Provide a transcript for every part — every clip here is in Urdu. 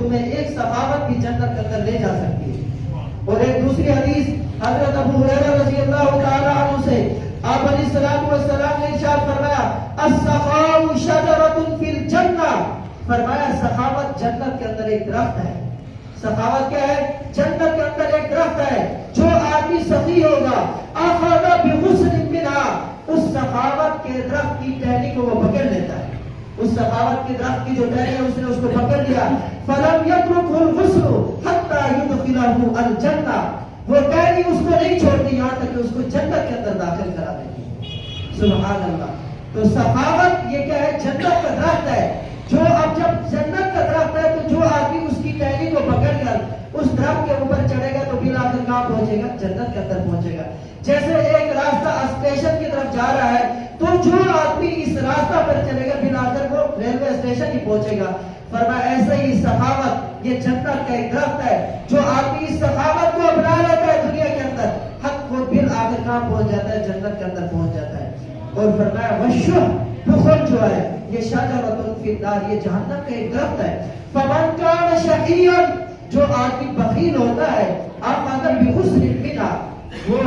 تمہیں ایک سخاوت بھی جنت کے اندر لے جا سکتی ہے۔ اور ایک دوسری حدیث حضرت ابو ہریرہ رضی اللہ تعالی عنہ سے آپ علیہ الصلوۃ والسلام نے ارشاد فرمایا السخاء شجرۃ فی الجنہ، فرمایا سخاوت جنت کے اندر ایک درخت ہے۔ سخاوت کیا ہے؟ جنت کے اندر ایک درخت ہے۔ جو آدمی سخی ہوگا اخذ بغصن منها، اس سخاوت کے درخت کی ٹہنی کو وہ پکڑ لیتا ہے۔ اس سخاوت کے درخت کی جو ٹہنی ہے اس نے اس کو پکڑ لیا، فلم يتركه الغصن حتى يدخله الجنہ، وہ ٹہنی اس کو نہیں چھوڑتی یہاں تک کہ اس کو جنت کے اندر داخل کرا دیتی ہے۔ سبحان اللہ۔ تو سخاوت یہ کیا ہے؟ جنت کا درخت ہے۔ جو اب جب جنت کا درخت ہے تو جو آدمی اس کی ٹہنی کو پکڑ کر اس درخت کے اوپر چڑھے گا تو بالآخر کہاں پہنچے گا؟ جنت کے اندر پہنچے گا۔ جیسے ایک راستہ اسٹیشن کی طرف جا رہا ہے تو جو آدمی اس راستہ پر چلے گا بالآخر وہ ریلوے اسٹیشن ہی پہنچے گا۔ فرمایا ایسے ہی سخاوت یہ جنت کا ایک درخت ہے۔ جو آدمی اس سخاوت کو اپنا لیتا ہے دنیا کے اندر، حق وہ بالآخر کہاں پہنچ جاتا ہے؟ جنت کے اندر پہنچ جاتا ہے۔ اور فرمایا وشح، بخل جو ہے یہ شجرۃ فی النار، یہ جہنم کا ایک درخت ہے۔ فمن کان شقیا، جو آدمی بخیل ہوتا ہے اخذ بغصن منها، وہ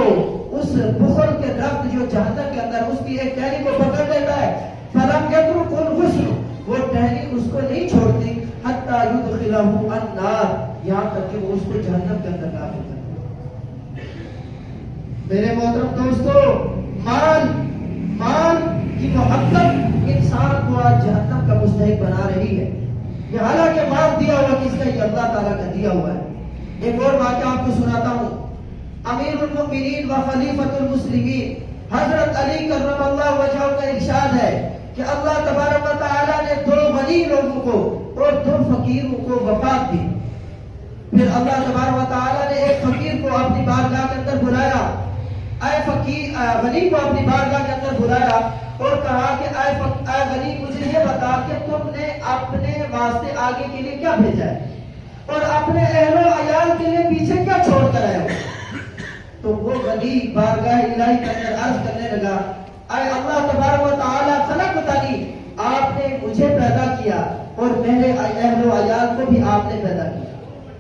اس بخل کے درخت جو جہنم کے اندر اس کی ایک ٹہنی کو پکڑ لیتا ہے، فلم يترك الغصن، وہ ٹہنی اس کو نہیں چھوڑتی، حتی يدخله النار، یہاں تک کہ وہ اس کو جہنم کے اندر داخل کرتا ہے۔ میرے محترم دوستو، مال کی محبت انسان کو آج جہنم کا مستحق بنا رہی ہے۔ یہ حالانکہ مال دیا ہوا کس کا؟ یہ اللہ تعالیٰ کا دیا ہوا ہے۔ ایک اور واقعہ آپ کو سناتا ہوں۔ امیر المؤمنین و خلیفۃ المسلمین حضرت علی کرم اللہ وجہہ کا ارشاد ہے کہ اللہ تبارک و تعالیٰ نے 2 غنی لوگوں کو اور 2 فقیروں کو وفات دی۔ پھر اللہ تبارک و تعالیٰ نے ایک فقیر کو اپنی بارگاہ کے اندر بلایا، اے فقیر، غنی کو اپنی بارگاہ کے اندر بلایا اور کہا کہ اے غنی مجھے یہ بتا کہ تم نے اپنے واسطے آگے کے لیے کیا بھیجا ہے اور اپنے اہل و عیال کے لیے پیچھے کیا چھوڑ کر آئے ہو؟ تو وہ غنی بارگاہ الہی کے اندر عرض کرنے لگا، اے اللہ تبارک و تعالیٰ خلقتنی، آپ نے مجھے پیدا کیا اور میرے اہل و عیال کو بھی آپ نے پیدا کیا،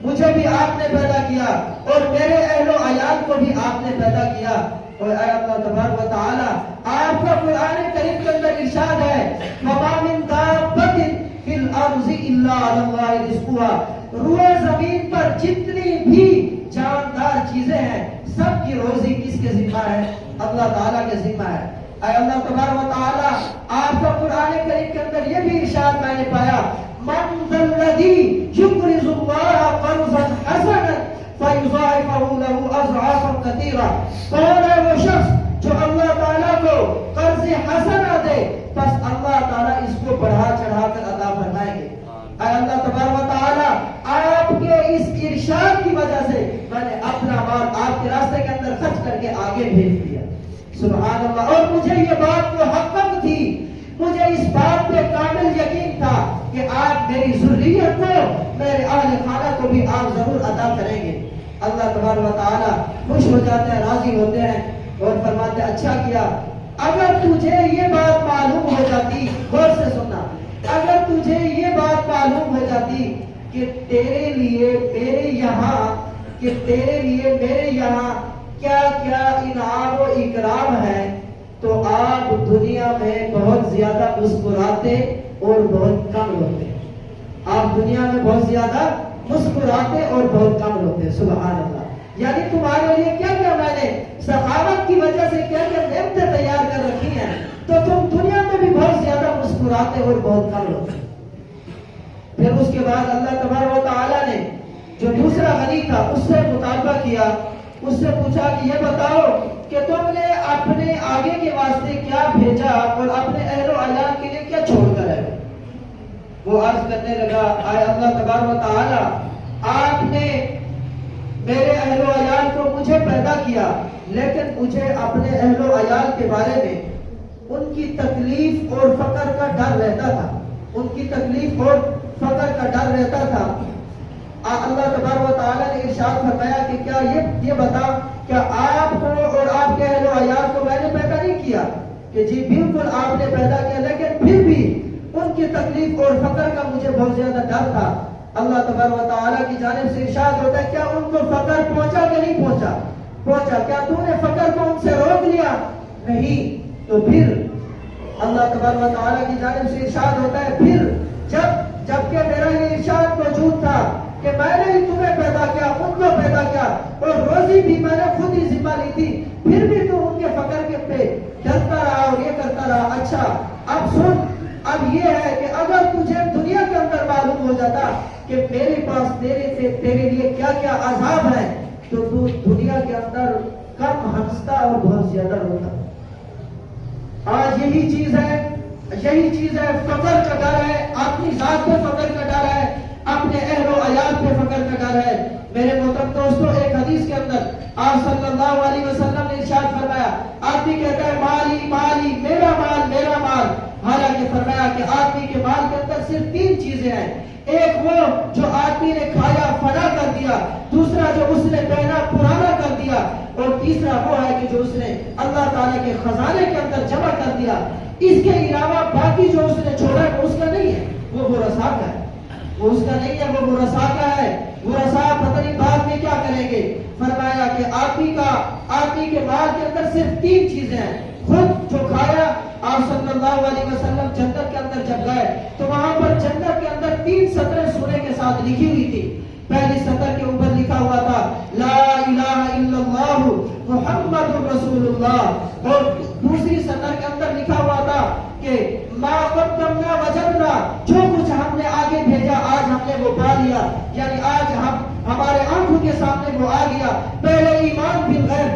مجھے بھی آپ نے پیدا کیا اور میرے اہل و عیال کو بھی آپ نے پیدا کیا۔ اور اے اللہ تبارک و تعالیٰ، آپ کا قرآن کریم کے اندر ارشاد ہے وَمَا مِن دَابَّةٍ فِي الْأَرْضِ إِلَّا عَلَى اللَّهِ رِزْقُهَا، روئے زمین پر جتنی بھی جاندار چیزیں ہیں سب کی روزی کس کے ذمہ ہے؟ اللہ تعالیٰ کے ذمہ ہے۔ اے اللہ تبارک و تعالیٰ، آپ کا قرآن کریم کے اندر یہ بھی ارشاد میں نے پایا مَنْ ذَا الَّذِي يُقْرِضُ اللَّهَ قَرْضًا حَسَنًا فَيُضَاعِفَهُ لَهُ أَضْعَافًا كَثِيرًا، کون ہے وہ شخص جو اللہ تعالیٰ کو قرض حسنہ دے بس اللہ تعالیٰ اس کو بڑھا چڑھا کر عطا فرمائیں گے۔ اے اللہ تبارک و تعالیٰ، آپ کے اس ارشاد کی وجہ سے میں نے اپنا مال آپ کے راستے کے اندر خرچ کر کے آگے بھیج دیا۔ سبحان اللہ۔ اور مجھے یہ بات محقق تھی، مجھے اس بات پہ کامل یقین تھا کہ آپ میری ذریت کو، میرے اہل خانہ کو بھی آپ ضرور عطا کریں گے۔ اللہ تبارک و تعالیٰ خوش ہو جاتے ہیں، راضی ہوتے ہیں اور فرماتے ہیں اچھا کیا۔ اگر تجھے یہ بات معلوم ہو جاتی، غور سے سننا، اگر تجھے یہ بات معلوم ہو جاتی کہ تیرے لیے میرے یہاں کیا کیا انعام و اکرام ہے تو آپ دنیا میں بہت زیادہ مسکراتے اور بہت کم روتے۔ آپ دنیا میں بہت زیادہ مسکراتے اور بہت کم روتے۔ سبحان اللہ۔ یعنی تمہارے لیے کیا کیا میں نے سخاوت کی وجہ سے کیا کیا نعمتیں تیار کر رکھی ہیں تو تم دنیا میں بھی بہت زیادہ مسکراتے اور بہت کم روتے۔ پھر اس کے بعد اللہ تبارک و تعالیٰ نے جو دوسرا غنی تھا اس سے مطالبہ کیا، اس سے پوچھا کہ یہ بتاؤ کہ تم نے اپنے آگے کے واسطے کیا بھیجا اور اپنے اہل و عیال کے لیے کیا چھوڑ کر آئے؟ وہ عرض کرنے لگا، اے اللہ تبارک و تعالیٰ، آپ نے میرے اہل و عیال کو مجھے پیدا کیا لیکن مجھے اپنے اہل و عیال کے بارے میں ان کی تکلیف اور فقر کا ڈر رہتا تھا، ان کی تکلیف اور فقر کا ڈر رہتا تھا۔ اللہ تبارک و تعالیٰ نے ارشاد فرمایا کہ کیا یہ بتا کیا آپ کو اور آپ کے اہل و عیال کو میں نے پیدا نہیں کیا؟ کہ جی بالکل آپ نے پیدا کیا، لیکن پھر بھی ان کی تکلیف اور فقر کا مجھے بہت زیادہ ڈر تھا۔ اللہ تبارک و تعالیٰ کی جانب سے ارشاد ہوتا ہے کیا ان کو فقر پہنچا کہ نہیں پہنچا؟ کیا تو نے فقر کو ان سے روک لیا؟ نہیں۔ تو پھر اللہ تبارک و تعالیٰ کی جانب سے ارشاد ہوتا ہے پھر جب کہ میرا یہ ارشاد موجود تھا کہ میں نے ہی تمہیں پیدا کیا، ان کو پیدا کیا، اور روزی بھی میں نے خود ہی ذمہ لی تھی، پھر بھی تو ان کے فقر کے پہ ڈرتا رہا اور یہ کرتا رہا۔ اچھا اب سن، اب یہ ہے کہ اگر تجھے دنیا کے اندر معلوم ہو جاتا کہ میرے پاس تیرے لیے کیا کیا عذاب ہے تو تو دنیا کے اندر کم ہنستا اور بہت زیادہ روتا۔ آج یہی چیز ہے، فقر کا ڈر ہے، اپنی ذات پہ فقر کا ڈر ہے، اپنے اہل و عیال پہ فقر کا ڈر ہے۔ میرے محترم دوستو، ایک حدیث کے اندر آپ صلی اللہ علیہ وسلم نے ارشاد فرمایا، آدمی کہتا ہے مالی مالی، میرا مال، حالانکہ فرمایا کہ آدمی کے مال کے اندر صرف 3 چیزیں ہیں۔ ایک وہ جو آدمی نے کھایا فنا کر دیا، دوسرا جو اس نے پہنا پرانا کر دیا، اور تیسرا وہ ہے کہ جو اس نے اللہ تعالیٰ کے خزانے کے اندر جمع کر دیا۔ اس کے علاوہ باقی جو اس نے چھوڑا ہے وہ اس کا نہیں ہے، وہ ورثاء کا ہے، وہ اس کا نہیں ہے، وہ ورثاء کا ہے۔ ورثاء پتہ نہیں بعد میں کیا کریں گے۔ فرمایا کہ آدمی کے مال کے اندر صرف 3 چیزیں ہیں۔ خود جو کھایا، آپ صلی اللہ علیہ وسلم جنت کے اندر جب گئے تو وہاں پر جنت کے اندر 3 سطریں سونے کے ساتھ لکھی ہوئی تھی۔ پہلی سطر کے اوپر لکھا ہوا تھا لا الہ الا اللہ محمد رسول اللہ، اور دوسری سطر کے اندر لکھا ہوا تھا کہ ما قدمنا وجدنا، جو کچھ ہم نے آگے بھیجا آج ہم نے وہ پا لیا، یعنی آج ہمارے آنکھوں کے سامنے وہ آ گیا۔ پہلے ایمان بالغیب